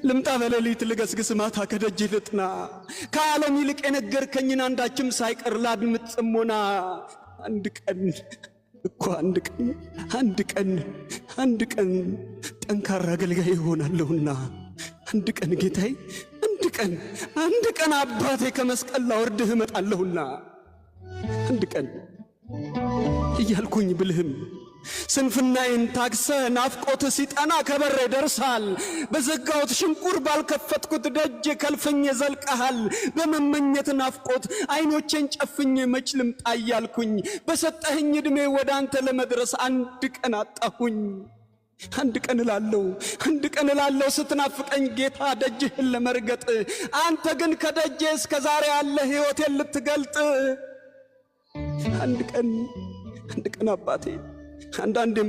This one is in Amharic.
ልምጣ በሌሊት ልገስግስ ማታ ከደጅ ልጥና ከዓለም ይልቅ የነገርከኝን አንዳችም ሳይቀር ላድምጥ ጽሞና አንድ ቀን ጠንካራ አገልጋይ ይሆናለሁና አንድ ቀን ጌታዬ አንድ ቀን አባቴ ከመስቀል ላወርድህ እመጣለሁና አንድ ቀን እያልኩኝ ብልህም ስንፍናዬን ታክሰ ናፍቆት ሲጠና ከበሬ ደርሳል በዘጋሁት ሽንቁር ባልከፈትኩት ደጅ ከልፈኝ ዘልቀሃል በመመኘት ናፍቆት አይኖቼን ጨፍኜ መች ልምጣ እያልኩኝ በሰጠኸኝ ዕድሜ ወደ አንተ ለመድረስ አንድ ቀን አጣሁኝ አንድ ቀን እላለሁ ስትናፍቀኝ ጌታ ደጅህን ለመርገጥ አንተ ግን ከደጄ እስከ ዛሬ ያለ ሕይወቴን ልትገልጥ አንድ ቀን አባቴ አንዳንዴም